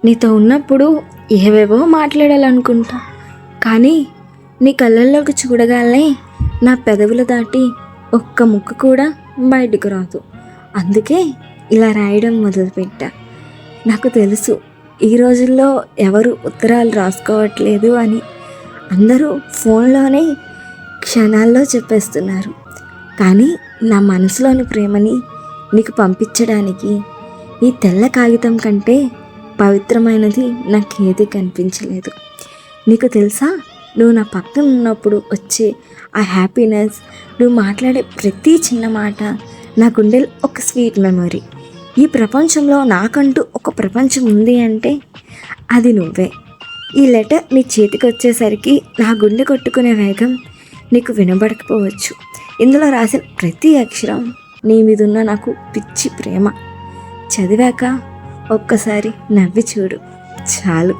నీతో ఉన్నప్పుడు ఏవేవో మాట్లాడాలనుకుంటా, కానీ నీ కళ్ళల్లోకి చూడగానే నా పెదవులు దాటి ఒక్క ముక్క కూడా బయటకు రాదు. అందుకే ఇలా రాయడం మొదలుపెట్టా. నాకు తెలుసు ఈ రోజుల్లో ఎవరు ఉత్తరాలు రాసుకోవట్లేదు అని. అందరూ ఫోన్లోనే క్షణాల్లో చెప్పేస్తున్నారు. కానీ నా మనసులోని ప్రేమని నీకు పంపించడానికి ఈ తెల్ల కాగితం కంటే పవిత్రమైనది నాకేది కనిపించలేదు. నీకు తెలుసా, నువ్వు నా పక్కన ఉన్నప్పుడు వచ్చే ఆ హ్యాపీనెస్, నువ్వు మాట్లాడే ప్రతి చిన్న మాట నా గుండెలో ఒక స్వీట్ మెమొరీ. ఈ ప్రపంచంలో నాకంటూ ఒక ప్రపంచం ఉంది అంటే అది నువ్వే. ఈ లెటర్ నీ చేతికి వచ్చేసరికి నా గుండె కొట్టుకునే వేగం నీకు వినబడకపోవచ్చు. ఇందులో రాసిన ప్రతి అక్షరం నీ మీదున్న నాకు పిచ్చి ప్రేమ. చదివాక ఒక్కసారి నవ్వి చూడు చాలు.